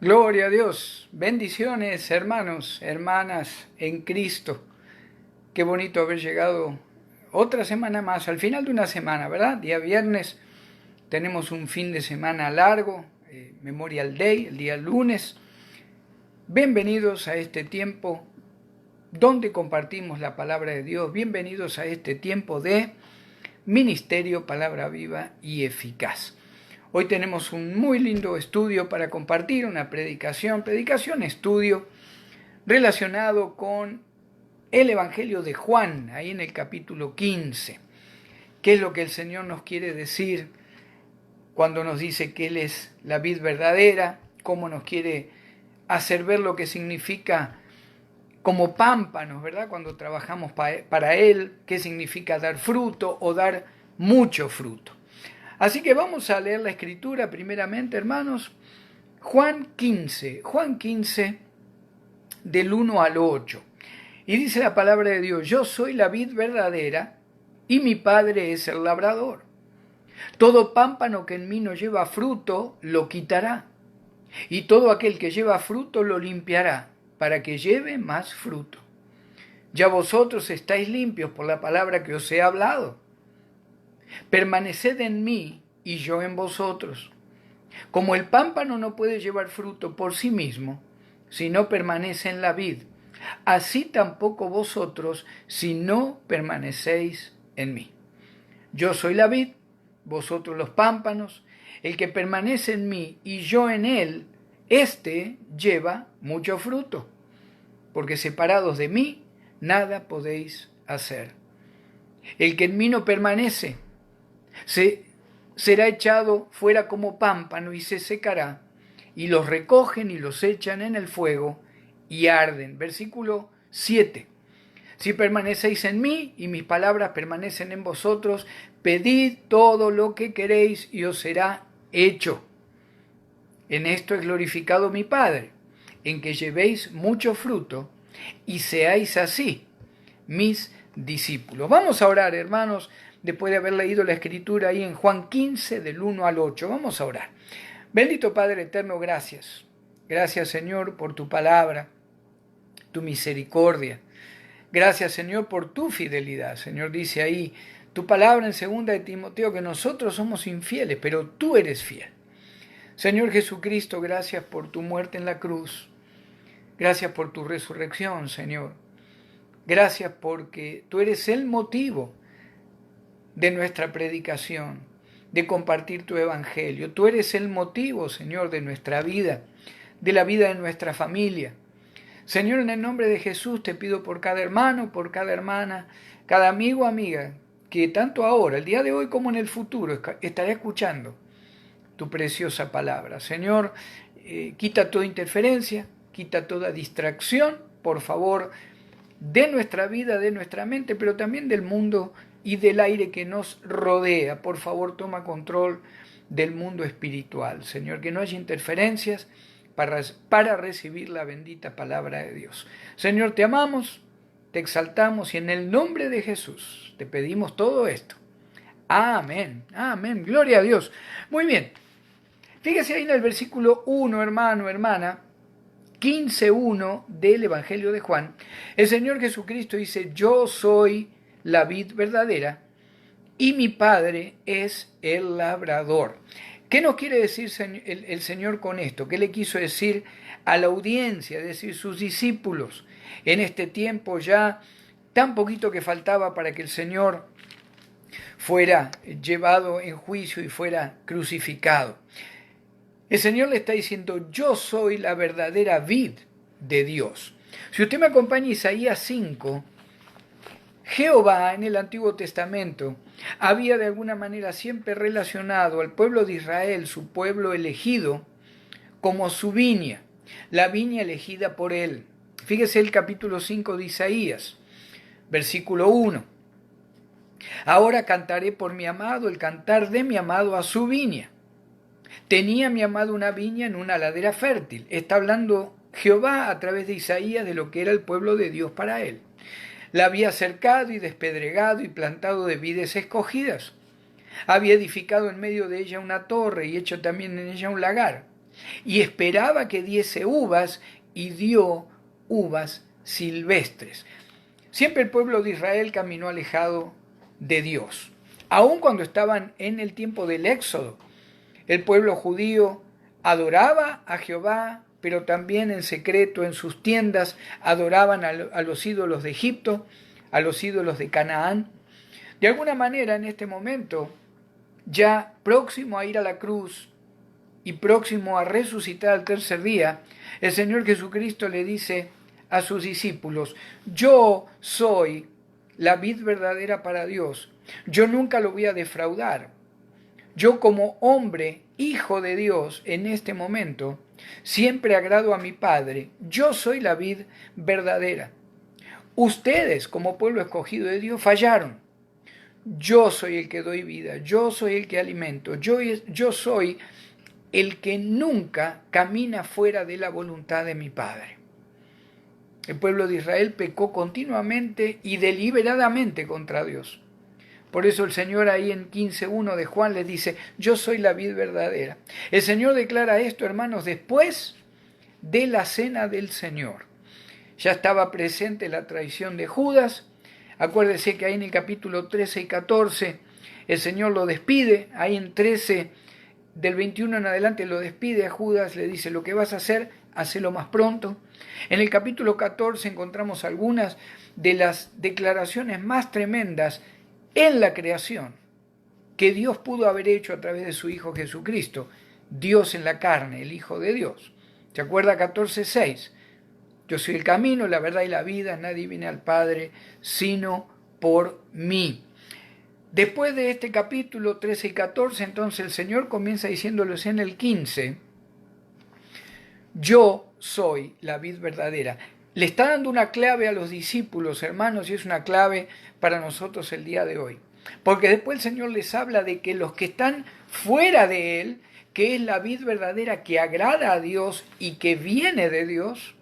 Gloria a Dios. Bendiciones, hermanos, hermanas en Cristo. Qué bonito haber llegado otra semana más, al final de una semana, ¿verdad? Día viernes tenemos un fin de semana largo, Memorial Day, el día lunes. Bienvenidos a este tiempo donde compartimos la palabra de Dios. Bienvenidos a este tiempo de ministerio, palabra viva y eficaz. Hoy tenemos un muy lindo estudio para compartir, una predicación, estudio relacionado con el Evangelio de Juan, ahí en el capítulo 15. ¿Qué es lo que el Señor nos quiere decir cuando nos dice que Él es la vid verdadera? ¿Cómo nos quiere hacer ver lo que significa como pámpanos, ¿verdad? Cuando trabajamos para Él, ¿qué significa dar fruto o dar mucho fruto? Así que vamos a leer la escritura primeramente, hermanos. Juan 15 del 1 al 8. Y dice la palabra de Dios: yo soy la vid verdadera y mi Padre es el labrador. Todo pámpano que en mí no lleva fruto, lo quitará. Y todo aquel que lleva fruto, lo limpiará, para que lleve más fruto. Ya vosotros estáis limpios por la palabra que os he hablado. Permaneced en mí y yo en vosotros. Como el pámpano no puede llevar fruto por sí mismo, si no permanece en la vid, así tampoco vosotros, si no permanecéis en mí. Yo soy la vid, vosotros los pámpanos. El que permanece en mí y yo en él, éste lleva mucho fruto, porque separados de mí, nada podéis hacer. El que en mí no permanece, será echado fuera como pámpano y se secará, y los recogen y los echan en el fuego y arden. Versículo 7. Si permanecéis en mí y mis palabras permanecen en vosotros, pedid todo lo que queréis y os será hecho. En esto es glorificado mi Padre, en que llevéis mucho fruto y seáis así mis discípulos. Vamos a orar, hermanos, después de haber leído la escritura ahí en Juan 15, del 1 al 8. Vamos a orar. Bendito Padre eterno, gracias. Gracias, Señor, por tu palabra, tu misericordia. Gracias, Señor, por tu fidelidad. Señor, dice ahí tu palabra en 2 de Timoteo que nosotros somos infieles, pero tú eres fiel. Señor Jesucristo, gracias por tu muerte en la cruz. Gracias por tu resurrección, Señor. Gracias porque tú eres el motivo de nuestra predicación, de compartir tu evangelio. Tú eres el motivo, Señor, de nuestra vida, de la vida de nuestra familia. Señor, en el nombre de Jesús te pido por cada hermano, por cada hermana, cada amigo o amiga, que tanto ahora, el día de hoy como en el futuro, estará escuchando tu preciosa palabra. Señor, quita toda interferencia, quita toda distracción, por favor, de nuestra vida, de nuestra mente, pero también del mundo y del aire que nos rodea. Por favor, toma control del mundo espiritual, Señor, que no haya interferencias para recibir la bendita palabra de Dios. Señor, te amamos, te exaltamos y en el nombre de Jesús te pedimos todo esto. Amén, amén, gloria a Dios. Muy bien, fíjese ahí en el versículo 1, hermano, hermana, 15:1 del Evangelio de Juan, el Señor Jesucristo dice: yo soy la vid verdadera y mi Padre es el labrador. ¿Qué nos quiere decir el Señor con esto? ¿Qué le quiso decir a la audiencia, es decir, sus discípulos, en este tiempo ya tan poquito que faltaba para que el Señor fuera llevado en juicio y fuera crucificado? El Señor le está diciendo: yo soy la verdadera vid de Dios. Si usted me acompaña a Isaías 5, Jehová en el Antiguo Testamento había de alguna manera siempre relacionado al pueblo de Israel, su pueblo elegido, como su viña, la viña elegida por él. Fíjese el capítulo 5 de Isaías, versículo 1. Ahora cantaré por mi amado el cantar de mi amado a su viña. Tenía mi amado una viña en una ladera fértil. Está hablando Jehová a través de Isaías de lo que era el pueblo de Dios para él. La había cercado y despedregado y plantado de vides escogidas. Había edificado en medio de ella una torre y hecho también en ella un lagar. y esperaba que diese uvas, y dio uvas silvestres. Siempre el pueblo de Israel caminó alejado de Dios. Aun cuando estaban en el tiempo del Éxodo, el pueblo judío adoraba a Jehová, pero también en secreto en sus tiendas adoraban a los ídolos de Egipto, a los ídolos de Canaán. De alguna manera, en este momento, ya próximo a ir a la cruz y próximo a resucitar al tercer día, el Señor Jesucristo le dice a sus discípulos: yo soy la vid verdadera para Dios, yo nunca lo voy a defraudar. Yo, como hombre, hijo de Dios, en este momento, siempre agrado a mi Padre. Yo soy la vid verdadera. Ustedes, como pueblo escogido de Dios, fallaron. Yo soy el que doy vida, yo soy el que alimento, yo soy el que nunca camina fuera de la voluntad de mi Padre. El pueblo de Israel pecó continuamente y deliberadamente contra Dios. Por eso el Señor ahí en 15:1 de Juan les dice: yo soy la vid verdadera. El Señor declara esto, hermanos, después de la cena del Señor. Ya estaba presente la traición de Judas. Acuérdese que ahí en el capítulo 13 y 14 el Señor lo despide. Ahí en 13, del 21 en adelante, lo despide a Judas. Le dice: lo que vas a hacer, hacelo más pronto. En el capítulo 14 encontramos algunas de las declaraciones más tremendas en la creación que Dios pudo haber hecho a través de su Hijo Jesucristo, Dios en la carne, el Hijo de Dios. ¿Se acuerda? 14:6. Yo soy el camino, la verdad y la vida, nadie viene al Padre sino por mí. Después de este capítulo 13 y 14, entonces el Señor comienza diciéndoles en el 15: yo soy la vid verdadera. Le está dando una clave a los discípulos, hermanos, y es una clave para nosotros el día de hoy. Porque después el Señor les habla de que los que están fuera de Él, que es la vid verdadera que agrada a Dios y que viene de Dios,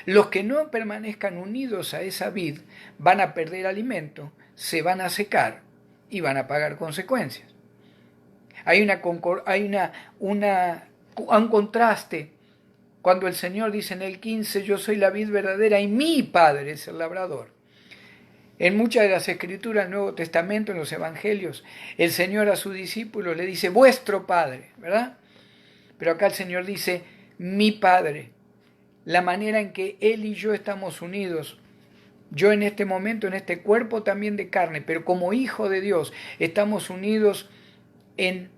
los que no permanezcan unidos a esa vid van a perder alimento, se van a secar y van a pagar consecuencias. Hay un contraste cuando el Señor dice en el 15: yo soy la vid verdadera y mi Padre es el labrador. En muchas de las escrituras del Nuevo Testamento, en los Evangelios, el Señor a sus discípulos le dice: vuestro Padre, ¿verdad? Pero acá el Señor dice: mi Padre. La manera en que Él y yo estamos unidos, yo en este momento, en este cuerpo también de carne, pero como hijo de Dios, estamos unidos en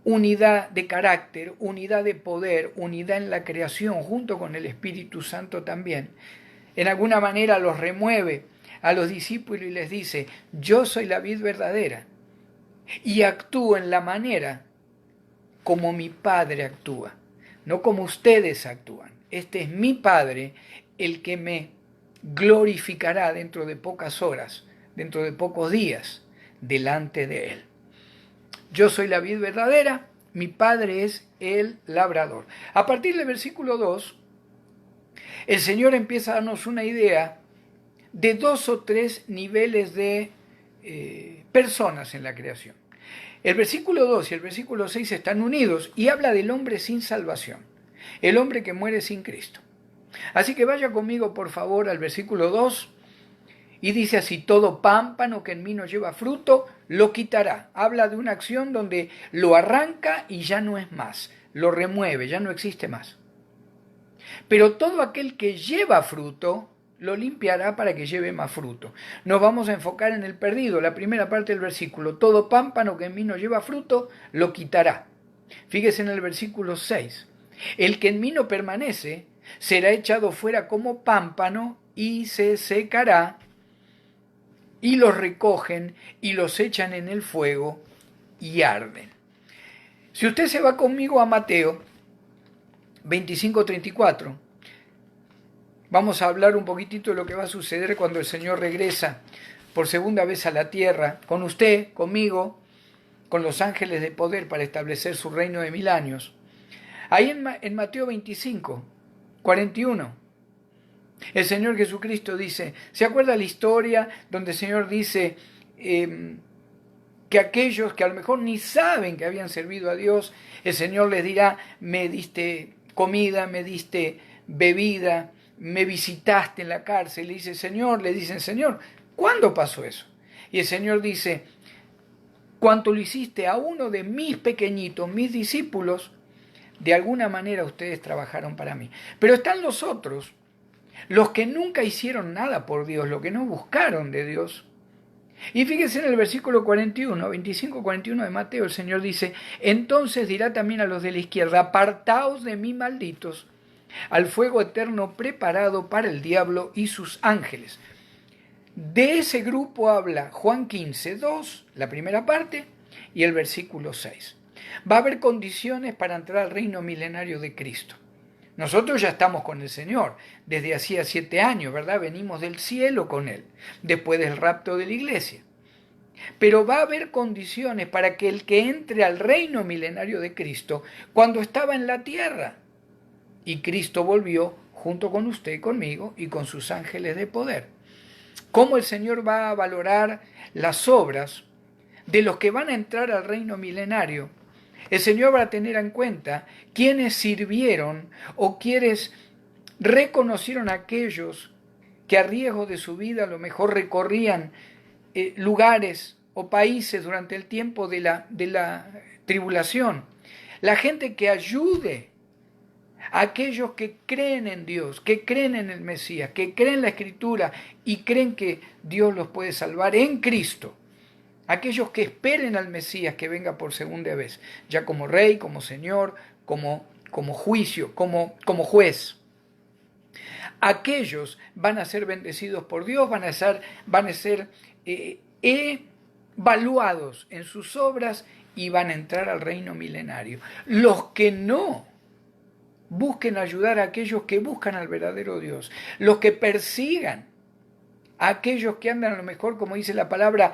unidad de carácter, unidad de poder, unidad en la creación, junto con el Espíritu Santo también. En alguna manera los remueve a los discípulos y les dice: yo soy la vid verdadera y actúo en la manera como mi Padre actúa, no como ustedes actúan. Este es mi Padre el que me glorificará dentro de pocas horas, dentro de pocos días, delante de Él. Yo soy la vid verdadera, mi Padre es el labrador. A partir del versículo 2, el Señor empieza a darnos una idea de 2 o 3 niveles de personas en la creación. El versículo 2 y el versículo 6 están unidos y habla del hombre sin salvación, el hombre que muere sin Cristo. Así que vaya conmigo, por favor, al versículo 2 y dice así: todo pámpano que en mí no lleva fruto, lo quitará. Habla de una acción donde lo arranca y ya no es más, lo remueve, ya no existe más. Pero todo aquel que lleva fruto, lo limpiará para que lleve más fruto. Nos vamos a enfocar en el perdido, la primera parte del versículo: todo pámpano que en mí no lleva fruto, lo quitará. Fíjese en el versículo 6: el que en mí no permanece, será echado fuera como pámpano y se secará, y los recogen y los echan en el fuego y arden. Si usted se va conmigo a Mateo 25:34, vamos a hablar un poquitito de lo que va a suceder cuando el Señor regresa por segunda vez a la tierra, con usted, conmigo, con los ángeles de poder para establecer su reino de 1000 años. Ahí en Mateo 25:41, el Señor Jesucristo dice, ¿se acuerda la historia donde el Señor dice, que aquellos que a lo mejor ni saben que habían servido a Dios, el Señor les dirá, me diste comida, me diste bebida, me visitaste en la cárcel. Le dicen, Señor, ¿cuándo pasó eso? Y el Señor dice, cuanto lo hiciste a uno de mis pequeñitos, mis discípulos, de alguna manera ustedes trabajaron para mí. Pero están los otros, los que nunca hicieron nada por Dios, los que no buscaron de Dios. Y fíjense en el versículo 41, 25-41 de Mateo, el Señor dice, entonces dirá también a los de la izquierda, apartaos de mí, malditos, al fuego eterno preparado para el diablo y sus ángeles. De ese grupo habla Juan 15, 2, la primera parte, y el versículo 6. Va a haber condiciones para entrar al reino milenario de Cristo. Nosotros ya estamos con el Señor desde hacía 7 años, ¿verdad? Venimos del cielo con Él, después del rapto de la iglesia. Pero va a haber condiciones para que el que entre al reino milenario de Cristo, cuando estaba en la tierra, y Cristo volvió junto con usted, conmigo y con sus ángeles de poder. ¿Cómo el Señor va a valorar las obras de los que van a entrar al reino milenario? El Señor va a tener en cuenta quienes sirvieron o quienes reconocieron a aquellos que a riesgo de su vida a lo mejor recorrían lugares o países durante el tiempo de la tribulación. La gente que ayude a aquellos que creen en Dios, que creen en el Mesías, que creen en la Escritura y creen que Dios los puede salvar en Cristo. Aquellos que esperen al Mesías que venga por segunda vez, ya como rey, como señor, como juicio, como juez. Aquellos van a ser bendecidos por Dios, van a ser evaluados en sus obras y van a entrar al reino milenario. Los que no busquen ayudar a aquellos que buscan al verdadero Dios, los que persigan a aquellos que andan a lo mejor, como dice la palabra,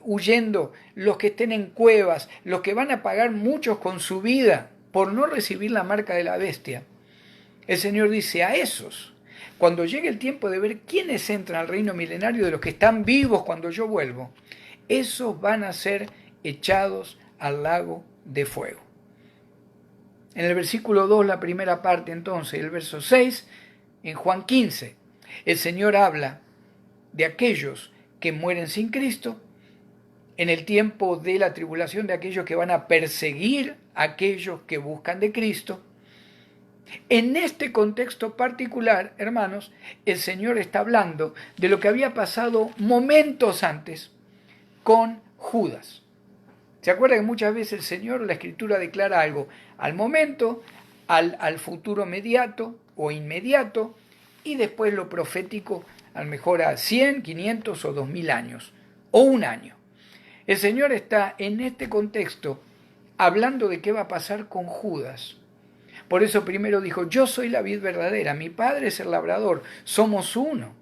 huyendo, los que estén en cuevas, los que van a pagar muchos con su vida por no recibir la marca de la bestia. El Señor dice a esos, cuando llegue el tiempo de ver quiénes entran al reino milenario de los que están vivos cuando yo vuelvo, esos van a ser echados al lago de fuego. En el versículo 2, la primera parte entonces, el verso 6, en Juan 15, el Señor habla de aquellos que mueren sin Cristo, en el tiempo de la tribulación de aquellos que van a perseguir a aquellos que buscan de Cristo. En este contexto particular, hermanos, el Señor está hablando de lo que había pasado momentos antes con Judas. ¿Se acuerdan que muchas veces el Señor, la Escritura declara algo al momento, al futuro inmediato o inmediato, y después lo profético a lo mejor a 100, 500 o 2000 años, o un año? El Señor está en este contexto hablando de qué va a pasar con Judas. Por eso primero dijo, yo soy la vid verdadera, mi Padre es el labrador, somos uno.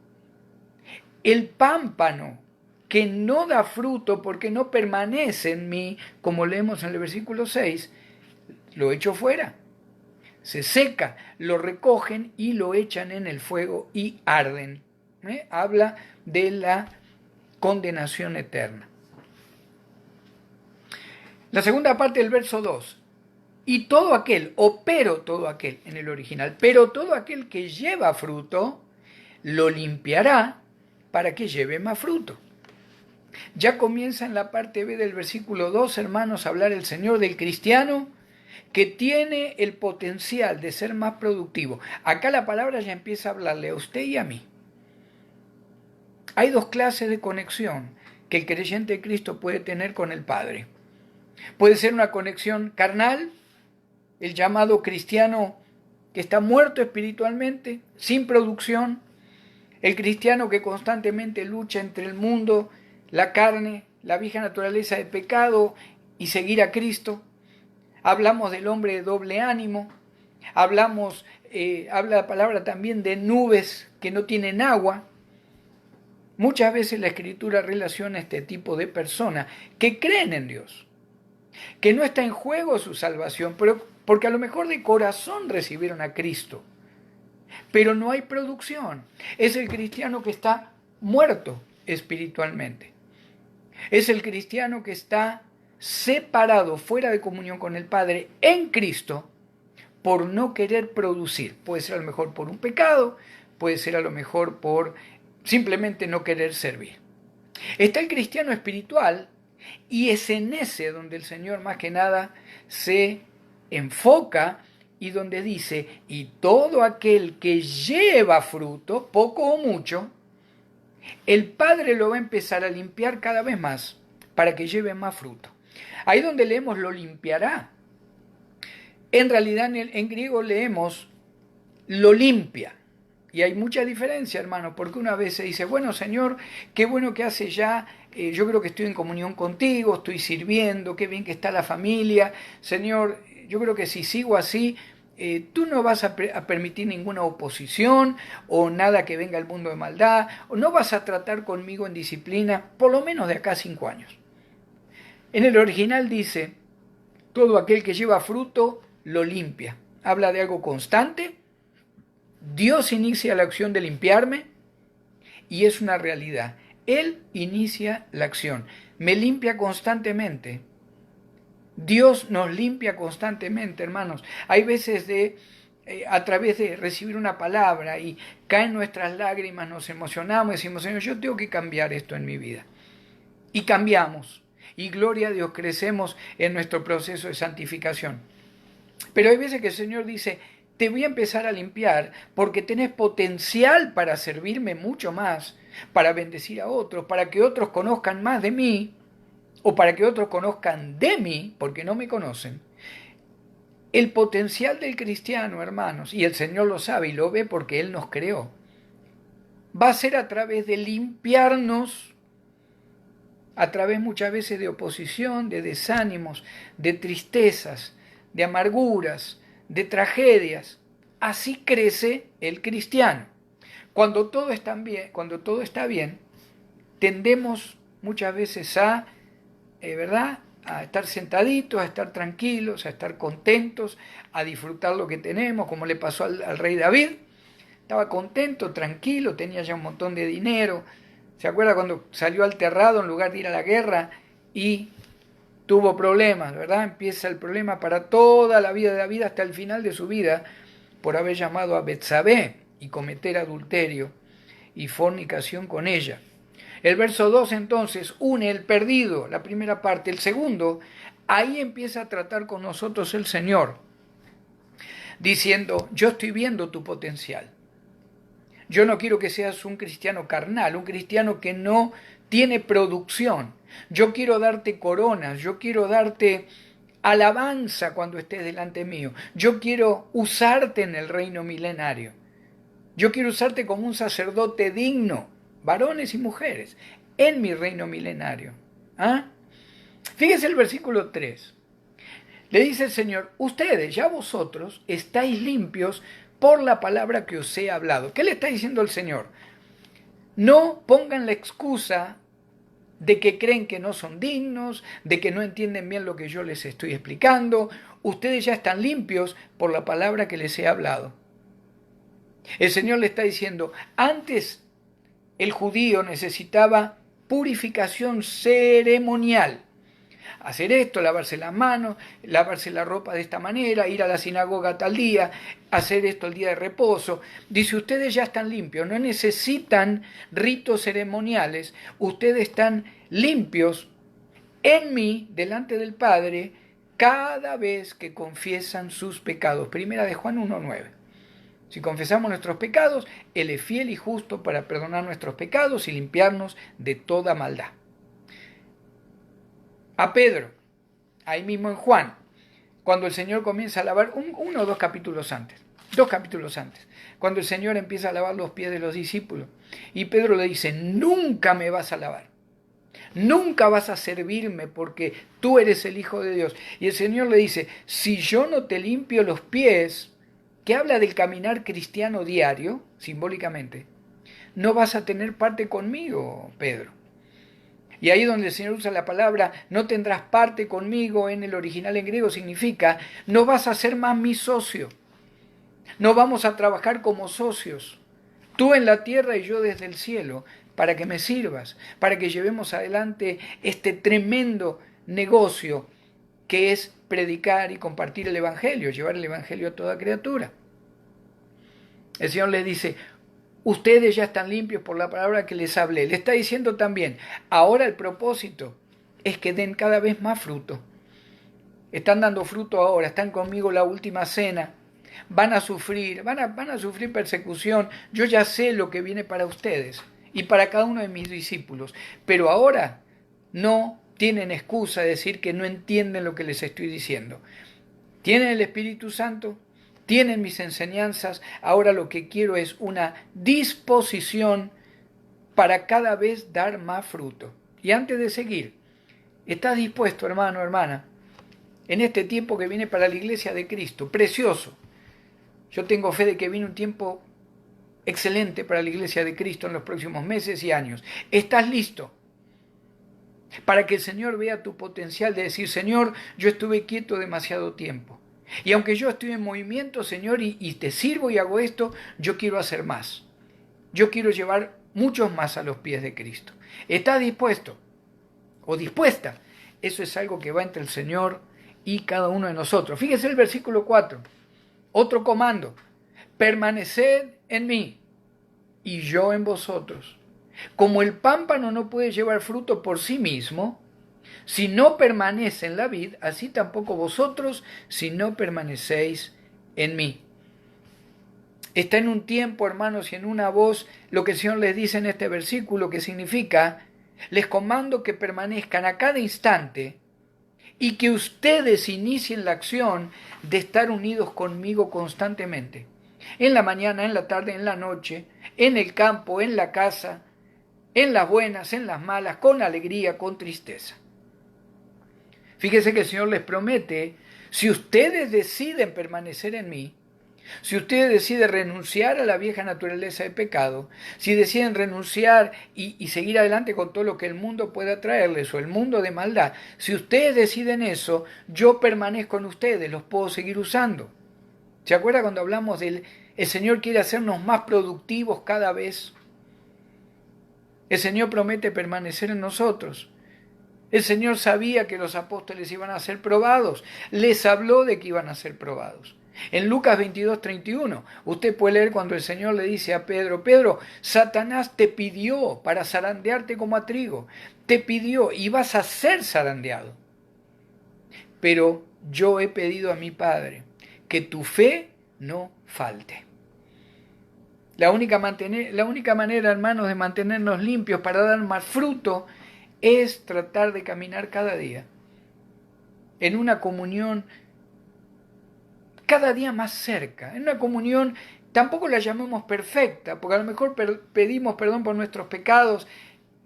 El pámpano que no da fruto porque no permanece en mí, como leemos en el versículo 6, lo echo fuera. Se seca, lo recogen y lo echan en el fuego y arden. Habla de la condenación eterna. La segunda parte del verso 2. Y todo aquel, pero todo aquel en el original, pero todo aquel que lleva fruto, lo limpiará para que lleve más fruto. Ya comienza en la parte B del versículo 2, hermanos, a hablar el Señor del cristiano que tiene el potencial de ser más productivo. Acá la palabra ya empieza a hablarle a usted y a mí. Hay dos clases de conexión que el creyente de Cristo puede tener con el Padre. Puede ser una conexión carnal, el llamado cristiano que está muerto espiritualmente, sin producción, el cristiano que constantemente lucha entre el mundo, la carne, la vieja naturaleza de pecado y seguir a Cristo. Hablamos del hombre de doble ánimo, habla la palabra también de nubes que no tienen agua. Muchas veces la Escritura relaciona este tipo de personas que creen en Dios, que no está en juego su salvación, pero porque a lo mejor de corazón recibieron a Cristo, pero no hay producción. Es el cristiano que está muerto espiritualmente. Es el cristiano que está separado, fuera de comunión con el Padre en Cristo, por no querer producir. Puede ser a lo mejor por un pecado, puede ser a lo mejor por simplemente no querer servir. Está el cristiano espiritual, y es en ese donde el Señor más que nada se enfoca y donde dice, y todo aquel que lleva fruto, poco o mucho, el Padre lo va a empezar a limpiar cada vez más para que lleve más fruto. Ahí donde leemos lo limpiará. En realidad en griego leemos lo limpia. Y hay mucha diferencia, hermano, porque una vez se dice, bueno, Señor, qué bueno que hace ya, yo creo que estoy en comunión contigo, estoy sirviendo, qué bien que está la familia. Señor, yo creo que si sigo así, tú no vas a permitir ninguna oposición o nada que venga al mundo de maldad, o no vas a tratar conmigo en disciplina, por lo menos de acá a 5 años. En el original dice, todo aquel que lleva fruto lo limpia. Habla de algo constante. Dios inicia la acción de limpiarme y es una realidad. Él inicia la acción. Me limpia constantemente. Dios nos limpia constantemente, hermanos. Hay veces a través de recibir una palabra y caen nuestras lágrimas, nos emocionamos y decimos, Señor, yo tengo que cambiar esto en mi vida. Y cambiamos. Y gloria a Dios, crecemos en nuestro proceso de santificación. Pero hay veces que el Señor dice, te voy a empezar a limpiar porque tenés potencial para servirme mucho más, para bendecir a otros, para que otros conozcan más de mí, o para que otros conozcan de mí, porque no me conocen. El potencial del cristiano, hermanos, y el Señor lo sabe y lo ve porque Él nos creó, va a ser a través de limpiarnos, a través muchas veces de oposición, de desánimos, de tristezas, de amarguras, de tragedias. Así crece el cristiano. Cuando todo está bien, tendemos muchas veces a, ¿verdad?, a estar sentaditos, a estar tranquilos, a estar contentos, a disfrutar lo que tenemos, como le pasó al rey David. Estaba contento, tranquilo, tenía ya un montón de dinero. ¿Se acuerda cuando salió alterrado en lugar de ir a la guerra y tuvo problemas, ¿verdad? Empieza el problema para toda la vida de David hasta el final de su vida por haber llamado a Betsabé y cometer adulterio y fornicación con ella. El verso 2 entonces une el perdido, la primera parte. El segundo, ahí empieza a tratar con nosotros el Señor, diciendo, yo estoy viendo tu potencial. Yo no quiero que seas un cristiano carnal, un cristiano que no tiene producción. Yo quiero darte coronas, yo quiero darte alabanza cuando estés delante mío. Yo quiero usarte en el reino milenario. Yo quiero usarte como un sacerdote digno, varones y mujeres, en mi reino milenario. ¿Ah? Fíjese el versículo 3. Le dice el Señor, ustedes, ya vosotros, estáis limpios por la palabra que os he hablado. ¿Qué le está diciendo el Señor? No pongan la excusa de que creen que no son dignos, de que no entienden bien lo que yo les estoy explicando. Ustedes ya están limpios por la palabra que les he hablado. El Señor le está diciendo, antes el judío necesitaba purificación ceremonial. Hacer esto, lavarse las manos, lavarse la ropa de esta manera, ir a la sinagoga tal día, hacer esto el día de reposo. Dice, ustedes ya están limpios, no necesitan ritos ceremoniales, ustedes están limpios en mí, delante del Padre, cada vez que confiesan sus pecados. Primera de Juan 1:9. Si confesamos nuestros pecados, Él es fiel y justo para perdonar nuestros pecados y limpiarnos de toda maldad. A Pedro, ahí mismo en Juan, cuando el Señor comienza a lavar, uno o dos capítulos antes, cuando el Señor empieza a lavar los pies de los discípulos, y Pedro le dice, nunca me vas a lavar, nunca vas a servirme porque tú eres el Hijo de Dios. Y el Señor le dice, si yo no te limpio los pies, que habla del caminar cristiano diario, simbólicamente, no vas a tener parte conmigo, Pedro. Y ahí donde el Señor usa la palabra, no tendrás parte conmigo, en el original en griego significa, no vas a ser más mi socio. No vamos a trabajar como socios. Tú en la tierra y yo desde el cielo. para que me sirvas, para que llevemos adelante este tremendo negocio que es predicar y compartir el Evangelio, llevar el Evangelio a toda criatura. El Señor les dice, ustedes ya están limpios por la palabra que les hablé. Le está diciendo también, ahora el propósito es que den cada vez más fruto. Están dando fruto ahora, están conmigo la última cena, van a sufrir, van a sufrir persecución. Yo ya sé lo que viene para ustedes y para cada uno de mis discípulos, pero ahora no tienen excusa de decir que no entienden lo que les estoy diciendo. Tienen el Espíritu Santo, tienen mis enseñanzas, ahora lo que quiero es una disposición para cada vez dar más fruto. Y antes de seguir, ¿estás dispuesto, hermano, hermana, en este tiempo que viene para la iglesia de Cristo? Precioso. Yo tengo fe de que viene un tiempo excelente para la iglesia de Cristo en los próximos meses y años. ¿Estás listo para que el Señor vea tu potencial de decir, Señor, yo estuve quieto demasiado tiempo? Y aunque yo estoy en movimiento, Señor, y te sirvo y hago esto, yo quiero hacer más. Yo quiero llevar muchos más a los pies de Cristo. ¿Estás dispuesto o dispuesta? Eso es algo que va entre el Señor y cada uno de nosotros. Fíjese el versículo 4. Otro comando. Permaneced en mí y yo en vosotros. Como el pámpano no puede llevar fruto por sí mismo, si no permanece en la vid, así tampoco vosotros si no permanecéis en mí. Está en un tiempo, hermanos, y en una voz lo que el Señor les dice en este versículo, que significa, les comando que permanezcan a cada instante y que ustedes inicien la acción de estar unidos conmigo constantemente. En la mañana, en la tarde, en la noche, en el campo, en la casa, en las buenas, en las malas, con alegría, con tristeza. Fíjese que el Señor les promete, si ustedes deciden permanecer en mí, si ustedes deciden renunciar a la vieja naturaleza de pecado, si deciden renunciar y seguir adelante con todo lo que el mundo pueda traerles o el mundo de maldad, si ustedes deciden eso, yo permanezco en ustedes, los puedo seguir usando. ¿Se acuerda cuando hablamos del el Señor quiere hacernos más productivos cada vez? El Señor promete permanecer en nosotros. El Señor sabía que los apóstoles iban a ser probados. Les habló de que iban a ser probados. En Lucas 22:31, usted puede leer cuando el Señor le dice a Pedro, Pedro, Satanás te pidió para zarandearte como a trigo. Te pidió y vas a ser zarandeado. Pero yo he pedido a mi Padre que tu fe no falte. La única manera, hermanos, de mantenernos limpios para dar más fruto es tratar de caminar cada día en una comunión cada día más cerca, en una comunión, tampoco la llamemos perfecta, porque a lo mejor pedimos perdón por nuestros pecados,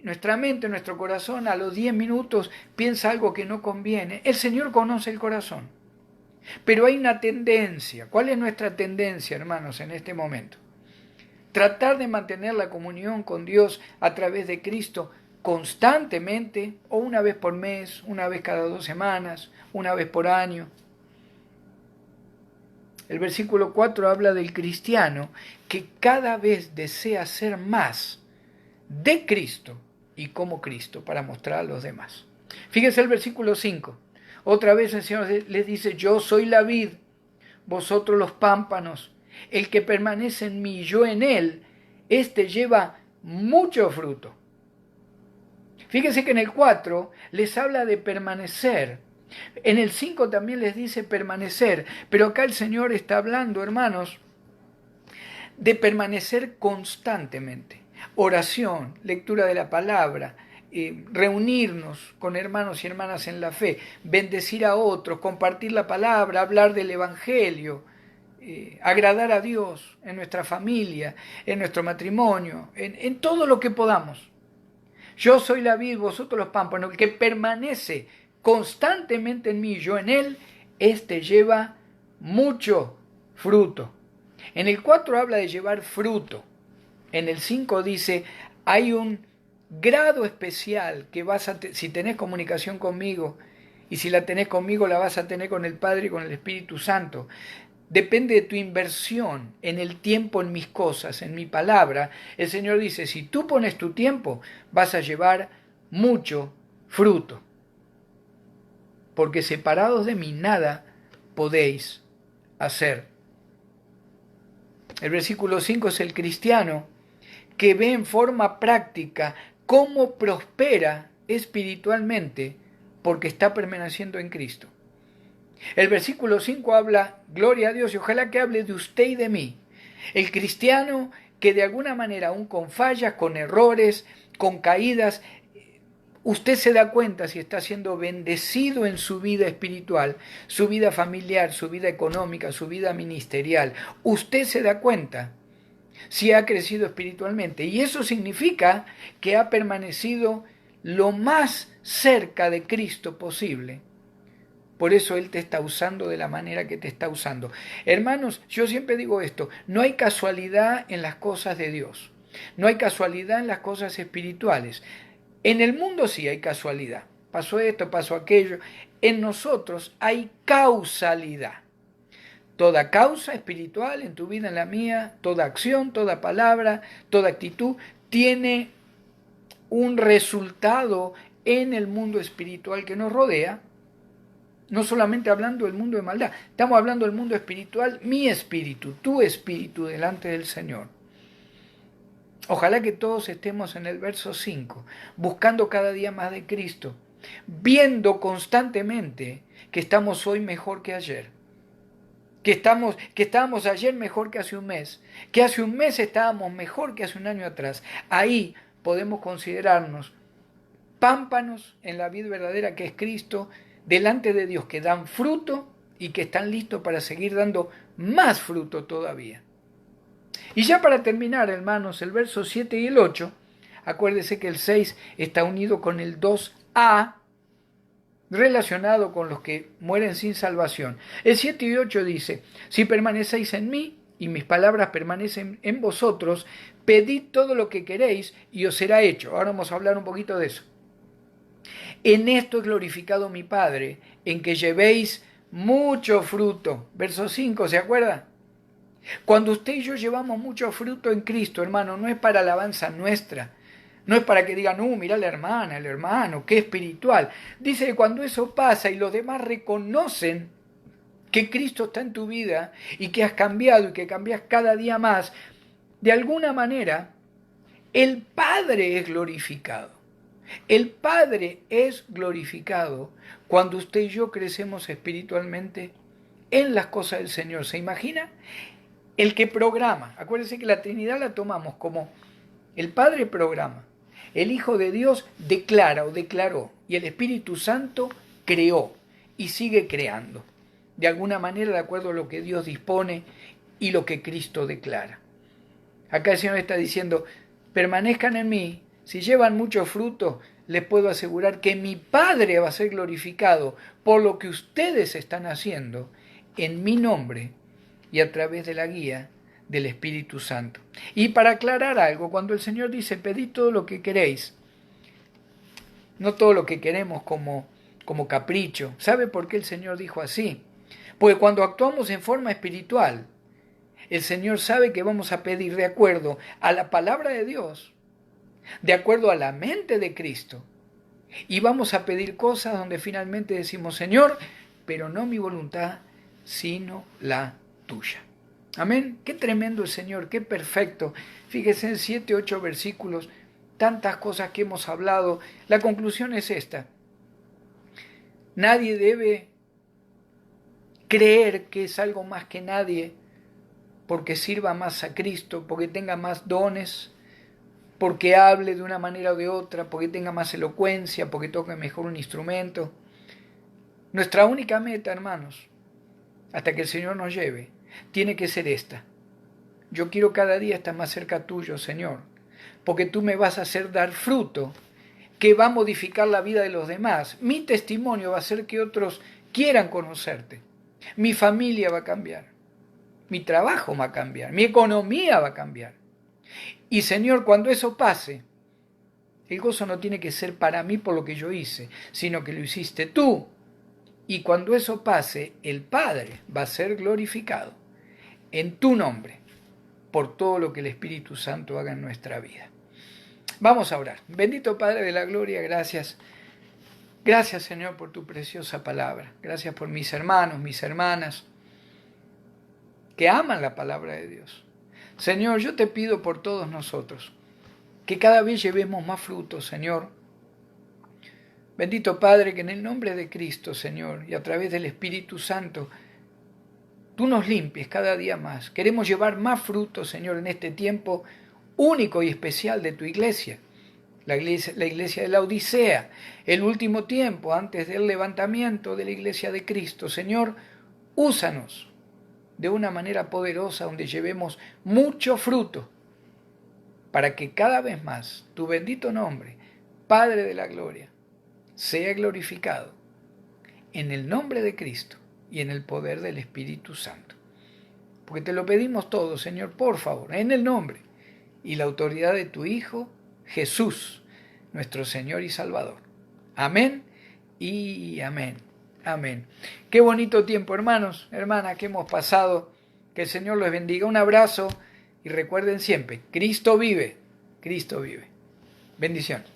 nuestra mente, nuestro corazón a los 10 minutos piensa algo que no conviene. El Señor conoce el corazón, pero hay una tendencia. ¿Cuál es nuestra tendencia, hermanos, en este momento? Tratar de mantener la comunión con Dios a través de Cristo constantemente, o una vez por mes, una vez cada 2 semanas, una vez por año. El versículo 4 habla del cristiano que cada vez desea ser más de Cristo y como Cristo para mostrar a los demás. Fíjese el versículo 5. Otra vez el Señor les dice, yo soy la vid, vosotros los pámpanos. El que permanece en mí y yo en él, éste lleva mucho fruto. Fíjense que en el 4 les habla de permanecer. En el 5 también les dice permanecer. Pero acá el Señor está hablando, hermanos, de permanecer constantemente. Oración, lectura de la palabra, reunirnos con hermanos y hermanas en la fe, bendecir a otros, compartir la palabra, hablar del Evangelio, agradar a Dios en nuestra familia, en nuestro matrimonio, en todo lo que podamos. Yo soy la vid, vosotros los pámpanos. El que permanece constantemente en mí, yo en él, este lleva mucho fruto. En el 4 habla de llevar fruto. En el 5 dice, hay un grado especial que vas a si tenés comunicación conmigo, y si la tenés conmigo la vas a tener con el Padre y con el Espíritu Santo. depende de tu inversión en el tiempo, en mis cosas, en mi palabra. El Señor dice, si tú pones tu tiempo, vas a llevar mucho fruto. Porque separados de mí nada podéis hacer. El versículo 5 es el cristiano que ve en forma práctica cómo prospera espiritualmente porque está permaneciendo en Cristo. El versículo 5 habla, gloria a Dios, y ojalá que hable de usted y de mí. El cristiano que de alguna manera, aún con fallas, con errores, con caídas, usted se da cuenta si está siendo bendecido en su vida espiritual, su vida familiar, su vida económica, su vida ministerial. Usted se da cuenta si ha crecido espiritualmente. Y eso significa que ha permanecido lo más cerca de Cristo posible. Por eso Él te está usando de la manera que te está usando. Hermanos, yo siempre digo esto, no hay casualidad en las cosas de Dios. No hay casualidad en las cosas espirituales. En el mundo sí hay casualidad. Pasó esto, pasó aquello. En nosotros hay causalidad. Toda causa espiritual en tu vida, en la mía, toda acción, toda palabra, toda actitud, tiene un resultado en el mundo espiritual que nos rodea. No solamente hablando del mundo de maldad, estamos hablando del mundo espiritual, mi espíritu, tu espíritu delante del Señor. Ojalá que todos estemos en el verso 5, buscando cada día más de Cristo, viendo constantemente que estamos hoy mejor que ayer, que estábamos ayer mejor que hace un mes, que hace un mes estábamos mejor que hace un año atrás. Ahí podemos considerarnos pámpanos en la vida verdadera que es Cristo, delante de Dios, que dan fruto y que están listos para seguir dando más fruto todavía. Y ya para terminar, hermanos, el verso 7 y el 8, acuérdese que el 6 está unido con el 2a, relacionado con los que mueren sin salvación. El 7 y 8 dice, si permanecéis en mí y mis palabras permanecen en vosotros, pedid todo lo que queréis y os será hecho. Ahora vamos a hablar un poquito de eso. En esto es glorificado mi Padre, en que llevéis mucho fruto. Verso 5, ¿se acuerda? Cuando usted y yo llevamos mucho fruto en Cristo, hermano, no es para alabanza nuestra. No es para que digan, mira la hermana, el hermano, qué espiritual. Dice que cuando eso pasa y los demás reconocen que Cristo está en tu vida y que has cambiado y que cambias cada día más, de alguna manera, el Padre es glorificado. El Padre es glorificado cuando usted y yo crecemos espiritualmente en las cosas del Señor. ¿Se imagina? El que programa. Acuérdense que la Trinidad la tomamos como el Padre programa, el Hijo de Dios declara o declaró y el Espíritu Santo creó y sigue creando. De alguna manera de acuerdo a lo que Dios dispone y lo que Cristo declara. Acá el Señor está diciendo, permanezcan en mí. Si llevan mucho fruto, les puedo asegurar que mi Padre va a ser glorificado por lo que ustedes están haciendo en mi nombre y a través de la guía del Espíritu Santo. Y para aclarar algo, cuando el Señor dice, pedid todo lo que queréis, no todo lo que queremos como capricho. ¿Sabe por qué el Señor dijo así? Porque cuando actuamos en forma espiritual, el Señor sabe que vamos a pedir de acuerdo a la palabra de Dios, de acuerdo a la mente de Cristo. Y vamos a pedir cosas donde finalmente decimos, Señor, pero no mi voluntad, sino la tuya. Amén. Qué tremendo el Señor, qué perfecto. Fíjese en 7, 8 versículos, tantas cosas que hemos hablado. La conclusión es esta. Nadie debe creer que es algo más que nadie porque sirva más a Cristo, porque tenga más dones, porque hable de una manera o de otra, porque tenga más elocuencia, porque toque mejor un instrumento. Nuestra única meta, hermanos, hasta que el Señor nos lleve, tiene que ser esta. Yo quiero cada día estar más cerca tuyo, Señor, porque tú me vas a hacer dar fruto que va a modificar la vida de los demás. Mi testimonio va a hacer que otros quieran conocerte. Mi familia va a cambiar. Mi trabajo va a cambiar. Mi economía va a cambiar. Y Señor, cuando eso pase, el gozo no tiene que ser para mí por lo que yo hice, sino que lo hiciste tú. Y cuando eso pase, el Padre va a ser glorificado. en tu nombre, por todo lo que el Espíritu Santo haga en nuestra vida. Vamos a orar. Bendito Padre de la Gloria, gracias. Gracias, Señor, por tu preciosa palabra. Gracias por mis hermanos, mis hermanas, que aman la palabra de Dios. Señor, yo te pido por todos nosotros, que cada vez llevemos más frutos, Señor. Bendito Padre, que en el nombre de Cristo, Señor, y a través del Espíritu Santo, tú nos limpies cada día más. Queremos llevar más frutos, Señor, en este tiempo único y especial de tu iglesia. La iglesia de la Odisea, el último tiempo antes del levantamiento de la iglesia de Cristo. Señor, úsanos de una manera poderosa donde llevemos mucho fruto para que cada vez más tu bendito nombre, Padre de la Gloria, sea glorificado en el nombre de Cristo y en el poder del Espíritu Santo. Porque te lo pedimos todo, Señor, por favor, en el nombre y la autoridad de tu Hijo, Jesús, nuestro Señor y Salvador. Amén y amén. Amén. Qué bonito tiempo, hermanos, hermanas, que hemos pasado. Que el Señor los bendiga. Un abrazo y recuerden siempre, Cristo vive. Cristo vive. Bendiciones.